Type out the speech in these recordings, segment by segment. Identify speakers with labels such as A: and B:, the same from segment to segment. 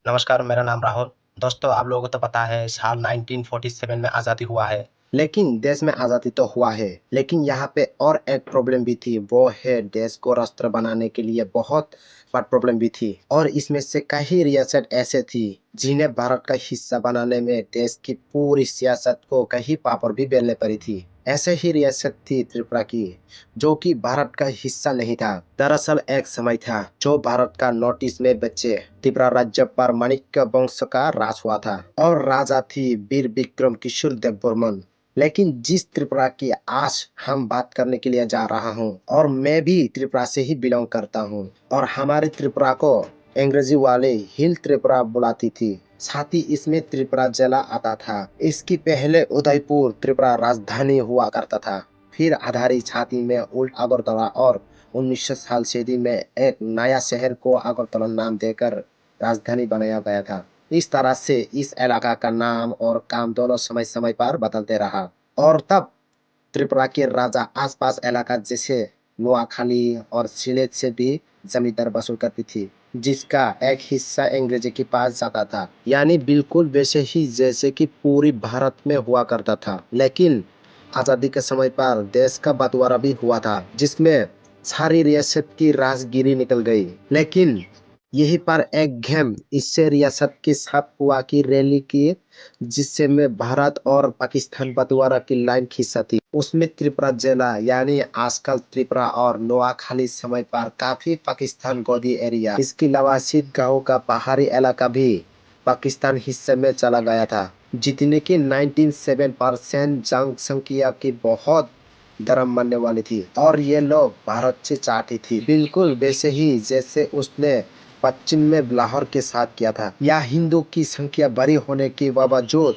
A: नमस्कार, मेरा नाम राहुल। दोस्तों, आप लोगों को तो पता है साल 1947 में आज़ादी हुआ है। लेकिन देश में आज़ादी तो हुआ है, लेकिन यहाँ पे और एक प्रॉब्लम भी थी, वो है देश को राष्ट्र बनाने के लिए बहुत बड़ा प्रॉब्लम भी थी। और इसमें से कई रियासत ऐसे थी जिन्हें भारत का हिस्सा बनाने में देश की पूरी सियासत को कहीं पापड़ भी बेलने पड़ी थी। ऐसे ही रियासत थी त्रिपुरा की, जो कि भारत का हिस्सा नहीं था। दरअसल एक समय था जो भारत का नॉर्थ ईस्ट में बच्चे त्रिपुरा राज्य पर माणिक्य वंश का राज हुआ था और राजा थी वीर विक्रम किशोर देववर्मन। लेकिन जिस त्रिपुरा की आज हम बात करने के लिए जा रहा हूँ, और मैं भी त्रिपुरा से ही बिलोंग करता हूँ, और हमारे त्रिपुरा को अंग्रेजी वाले हिल त्रिपुरा बुलाती थी। साथ ही इसमें त्रिपुरा जिला आता था। इसकी पहले उदयपुर त्रिपुरा राजधानी हुआ करता था। फिर आधारी छाती में उल्ट अगरतला और 1900 साल सदी में एक नया शहर को अगरतला नाम देकर राजधानी बनाया गया था। इस तरह से इस इलाका का नाम और काम दोनों समय समय पर बदलते रहा। और तब त्रिपुरा के राजा आसपास इलाका जैसे नोआखाली और सिलेट से भी जमींदार वसूल करती थी, जिसका एक हिस्सा अंग्रेजी के पास जाता था। यानी बिल्कुल वैसे ही जैसे कि पूरी भारत में हुआ करता था। लेकिन आजादी के समय पर देश का बंटवारा भी हुआ था, जिसमें सारी रियासत की राजगिरी निकल गई। लेकिन यही पर एक गेम इससे रियासत के साथ हुआ की रैली की, जिससे में भारत और पाकिस्तान बंटवारा की लाइन खींचा थी। उसमें त्रिपुरा जिला यानी आजकल त्रिपुरा और नोआखाली समय पर काफी पाकिस्तान गोदी एरिया, इसके अलावा सिद्ध गांव का पहाड़ी इलाका भी पाकिस्तान हिस्से में चला गया था। जितने की 97% जनसंख्या की बहुत धर्म मानने वाली थी, और ये लोग भारत से चाहती थी, बिल्कुल वैसे ही जैसे उसने पश्चिम में लाहौर के साथ किया था। या हिंदू की संख्या बड़ी होने के बावजूद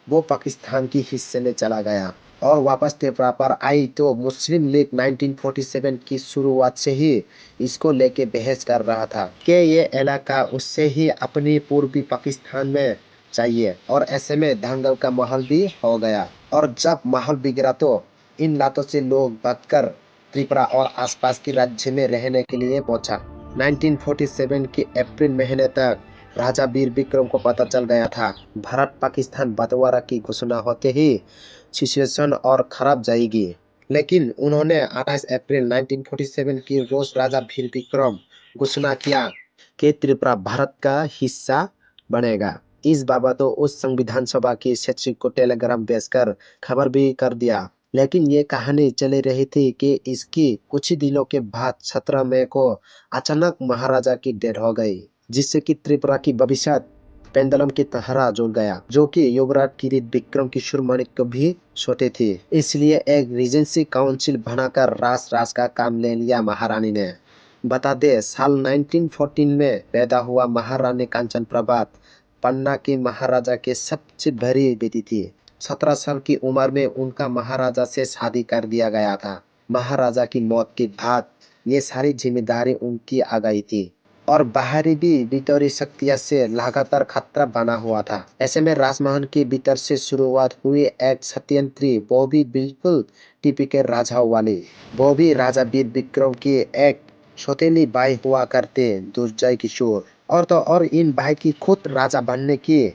A: वो पाकिस्तान की हिस्से में चला गया और वापस त्रिपुरा पर आई, तो मुस्लिम लीग 1947 की शुरुआत से ही इसको लेके बहस कर रहा था कि ये इलाका उससे ही अपनी पूर्वी पाकिस्तान में चाहिए। और ऐसे में दंगल का माहौल भी हो गया, और जब माहौल बिगड़ा तो इन लातों से लोग भागकर त्रिपुरा और आसपास के राज्य में रहने के लिए पहुंचा। 1947 के अप्रैल महीने तक राजा वीर विक्रम को पता चल गया था भारत पाकिस्तान बंटवारा की घोषणा होते ही सिचुएशन और खराब जाएगी। लेकिन उन्होंने 28 अप्रैल 1947 की रोज राजा वीर विक्रम घोषणा किया कि त्रिपुरा भारत का हिस्सा बनेगा। इस बाबत तो उस संविधान सभा की सचिव को टेलीग्राम भेजकर खबर भी कर दिया। लेकिन ये कहानी चली रही थी कि इसकी कुछ ही दिनों के बाद 17 मई को अचानक महाराजा की डेथ हो गई, जिससे कि त्रिपुरा की भविष्य पेंडुलम की तरह जुड़ गया, जो कि युवराज किरीट विक्रम किशोर माणिक्य भी सोते थे। इसलिए एक रीजेंसी काउंसिल बनाकर राज का काम ले लिया महारानी ने। बता दे, साल 1914 में पैदा हुआ महारानी कांचन प्रभात पन्ना की महाराजा के सबसे बड़ी बेटी थी। 17 साल की उम्र में उनका महाराजा से शादी कर दिया गया था। महाराजा की मौत के बाद ये सारी जिम्मेदारी उनकी आ गई थी, और बाहरी भी भीतरी शक्तियों से लगातार खतरा बना हुआ था। ऐसे में राजमहल के भीतर से शुरुआत हुई एक षड्यंत्री, वो भी बिल्कुल टिपिकल राजाओं वाली। वो भी राजा वीर विक्रम की एक सौतेली भाई हुआ करते, दुर्जय किशोर। और तो और इन भाई की खुद राजा बनने की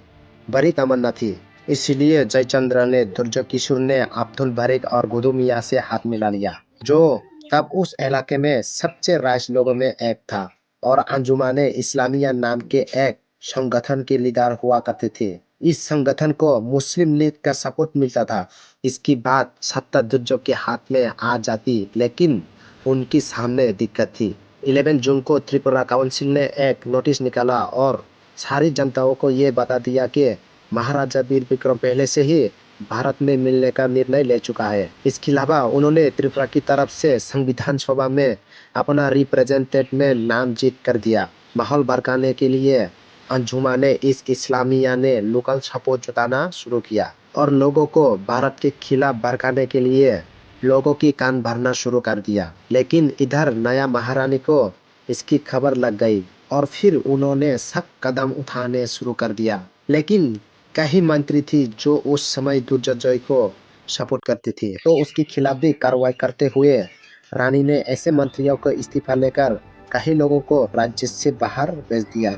A: बड़ी तमन्ना थी। इसलिए जयचंद्र ने दुर्जय किशोर ने अब्दुल बारिक और गुदू मियां से हाथ मिला लिया, जो तब उस इलाके में सबसे राइस लोगों में एक था, और अंजुमन इस्लामिया नाम के एक संगठन के लीडर हुआ करते थे। इस संगठन को मुस्लिम लीग का सपोर्ट मिलता था। इसकी बात सत्ता दुर्जों के हाथ में आ जाती, लेकिन उनकी सामने दिक्कत थी। 11 जून को त्रिपुरा काउंसिल ने एक नोटिस निकाला और सारी जनताओं को ये बता दिया कि महाराजा वीर विक्रम पहले से ही भारत में मिलने का निर्णय ले चुका है। इसके अलावा उन्होंने त्रिपुरा की तरफ से संविधान सभा में अपना रिप्रेजेंटेटिव में नामजद कर दिया। माहौल भड़काने के लिए अंजुमन इस इस्लामिया ने लोकल सपोर्ट जुटाना शुरू किया और लोगों को भारत के खिलाफ भड़काने के लिए लोगों की कान भरना शुरू कर दिया। लेकिन इधर नया महारानी को इसकी खबर लग गई, और फिर उन्होंने सख्त कदम उठाने शुरू कर दिया। लेकिन कई मंत्री थी जो उस समय दुर्जय को सपोर्ट करती थी, तो उसके खिलाफ भी कार्रवाई करते हुए रानी ने ऐसे मंत्रियों को इस्तीफा लेकर कई लोगों को राज्य से बाहर भेज दिया।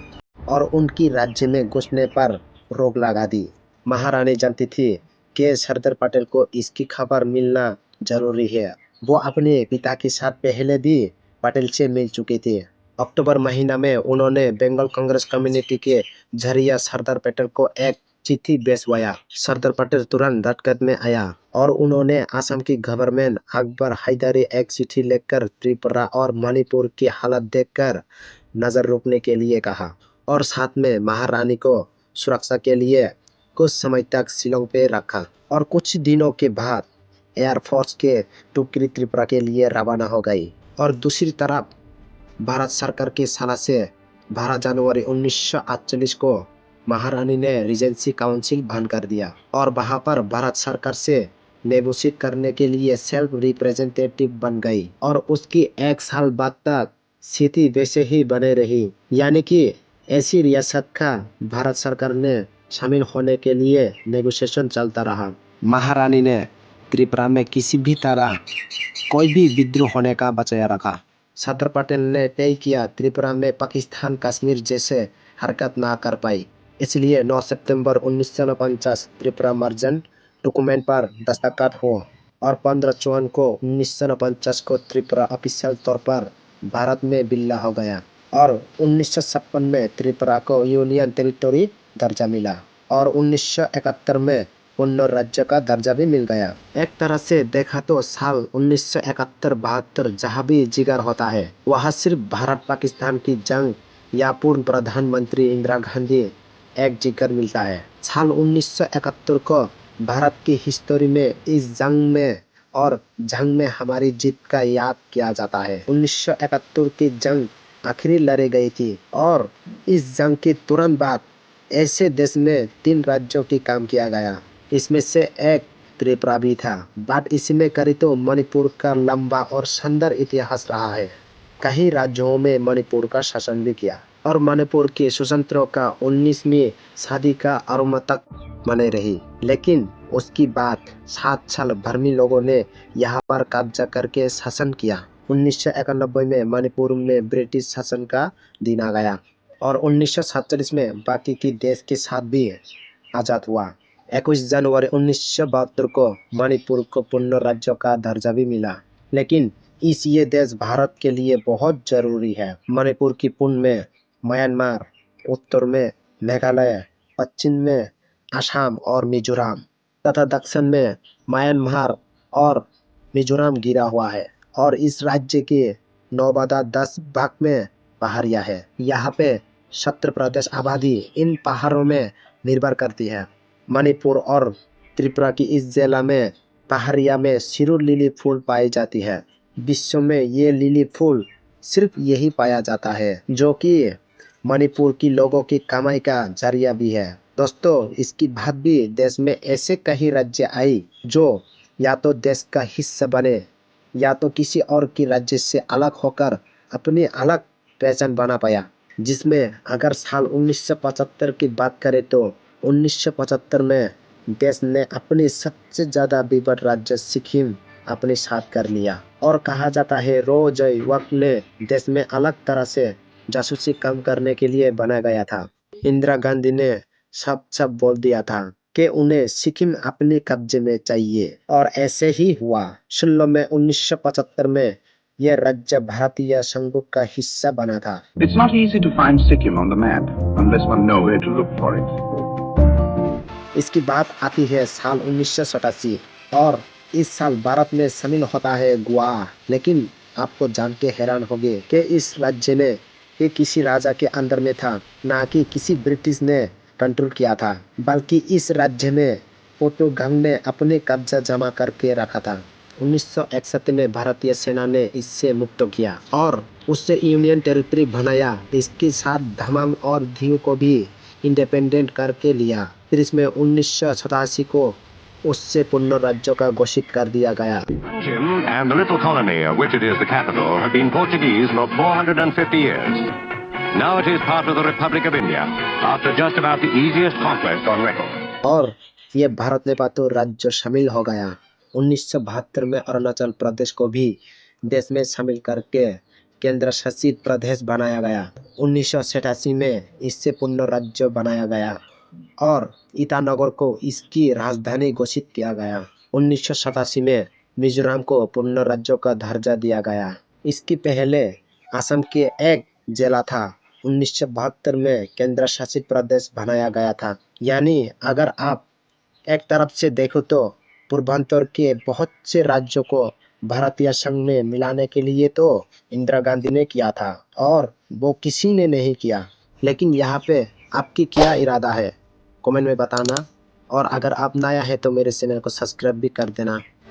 A: और उनकी राज्य में घुसने पर रोक लगा दी। महारानी जानती थी कि सरदार पटेल को इसकी खबर मिलना जरूरी है। वो अपने पिता के साथ पहले भी पटेल से मिल चुके थे। अक्टूबर महीना में उन्होंने बंगाल कांग्रेस कम्युनिटी के जरिए सरदार पटेल को एक चिट्ठी भिजवाया। सरदार पटेल तुरंत हरकत में आया और उन्होंने असम की गवर्नमेंट अकबर हैदरी एक चिट्ठी लेकर त्रिपुरा और मणिपुर की हालत देखकर नजर रोकने के लिए कहा और साथ में महारानी को सुरक्षा के लिए कुछ समय तक शिलोंग पे रखा। और कुछ दिनों के बाद एयरफोर्स के टुकड़ी त्रिपुरा के लिए रवाना हो गई। और दूसरी तरफ भारत सरकार की सलाह से 12 जनवरी 1948 को महारानी ने रीजेंसी काउंसिल बंद कर दिया और वहां पर भारत सरकार से नेगोशिएट करने के लिए सेल्फ रिप्रेजेंटेटिव बन गई। और उसकी एक साल बाद तक स्थिति वैसे ही बने रही, यानी कि ऐसी रियासत का भारत सरकार ने शामिल होने के लिए नेगोशिएशन चलता रहा। महारानी ने त्रिपुरा में किसी भी तरह कोई भी विद्रोह होने का बचाया रखा। सरदार पटेल ने तय किया त्रिपुरा में पाकिस्तान कश्मीर जैसे हरकत ना कर पाई, इसलिए 9 सितंबर 1949 त्रिपुरा मर्जन डॉक्यूमेंट पर दस्तखत हो और 15 जून को 1949 को त्रिपुरा ऑफिशियल तौर पर भारत में विलीन हो गया। और 1956 में त्रिपुरा को यूनियन टेरिटरी दर्जा मिला और 1971 में पूर्ण राज्य का दर्जा भी मिल गया। एक तरह से देखा तो साल 1971-72 जहाँ भी जिगर होता है वहाँ सिर्फ भारत पाकिस्तान की जंग या पूर्व प्रधानमंत्री इंदिरा गांधी एक जिगर मिलता है। साल 1971 को भारत की हिस्टोरी में इस जंग में हमारी जीत का याद किया जाता है। 1971 की जंग आखिरी लड़ी गई थी और इस जंग के तुरंत बाद ऐसे देश में 3 राज्यों की काम किया गया, इसमें से एक त्रिपुरा भी था। बात इसमें करें तो मणिपुर का लंबा और सुंदर इतिहास रहा है। कई राज्यों में मणिपुर का शासन भी किया और मणिपुर के स्वतंत्रता का 19वीं सदी का आरंभ तक बने रही, लेकिन उसकी बाद 7 साल भर्मी लोगों ने यहाँ पर कब्जा करके शासन किया। 1991 में मणिपुर में ब्रिटिश शासन का दिन आ गया और 1947 में बाकी की देश के साथ भी आजाद हुआ। 21 जनवरी 1972 को मणिपुर को पूर्ण राज्य का दर्जा भी मिला, लेकिन ये देश भारत के लिए बहुत जरूरी है। मणिपुर की पूर्व में म्यांमार, उत्तर में मेघालय, पश्चिम में असम और मिजोरम तथा दक्षिण में म्यांमार और मिजोरम गिरा हुआ है। और इस राज्य के 9/10 भाग में पहाड़ियाँ है। यहाँ पे 70% आबादी इन पहाड़ों में निर्भर करती है। मणिपुर और त्रिपुरा की इस जिला में पहाड़िया में सिरुर लिली फूल पाई जाती है। विश्व में ये लिली फूल सिर्फ यही पाया जाता है, जो कि मणिपुर की लोगों की कमाई का जरिया भी है। दोस्तों, इसकी बात भी देश में ऐसे कई राज्य आई जो या तो देश का हिस्सा बने या तो किसी और की राज्य से अलग होकर अपनी अलग पहचान बना पाया। जिसमें अगर साल 1975 की बात करें तो 1975 में देश ने अपने सबसे ज्यादा विविध राज्य सिक्किम अपने साथ कर लिया और कहा जाता है रोज वक्त ने देश में अलग तरह से जासूसी काम करने के लिए बनाया गया था। इंदिरा गांधी ने सब बोल दिया था कि उन्हें सिक्किम अपने कब्जे में चाहिए और ऐसे ही हुआ। 16 में 1975 में यह राज्य भारतीय संघ का हिस्सा बना था।
B: It's not easy to find Sikkim on the map unless one knows where to look for it.
A: इसकी बात आती है साल 1987 और इस साल भारत में शामिल होता है गोवा। लेकिन आपको जान के हैरान होंगे कि इस राज्य ने ये किसी राजा के अंदर में था, ना कि किसी ब्रिटिश ने कंट्रोल किया था, बल्कि इस राज्य में पोर्तुगाल ने अपने कब्जा जमा करके रखा था। 1961 में भारतीय सेना ने इससे मुक्त किया और उससे यूनियन टेरिटरी बनाया। इसके साथ दमन और दीव को भी इंडिपेंडेंट करके लिया। फिर इसमें 1987 को उससे पूर्ण राज्य का घोषित कर दिया गया।
C: Sikkim and the little colony of which it is the capital have been Portuguese for 450 years. Now it is part of the Republic of India after just about the easiest conquest on record.
A: और ये भारत में पातो राज्य शामिल हो गया। 1972 में अरुणाचल प्रदेश को भी देश में शामिल करके केंद्र शासित प्रदेश बनाया गया। 1987 में इससे पूर्ण राज्य बनाया गया और ईटानगर को इसकी राजधानी घोषित किया गया। 1987 में मिजोरम को पूर्ण राज्य का दर्जा दिया गया। इसके पहले असम के एक जिला था। 1972 में केंद्र शासित प्रदेश बनाया गया था। यानी अगर आप एक तरफ से देखो तो पूर्वांचल के बहुत से राज्यों को भारतीय संघ में मिलाने के लिए तो इंदिरा गांधी ने किया था और वो किसी ने नहीं किया। लेकिन यहाँ पे आपकी क्या इरादा है, कमेंट में बताना। और अगर आप नया है तो मेरे चैनल को सब्सक्राइब भी कर देना।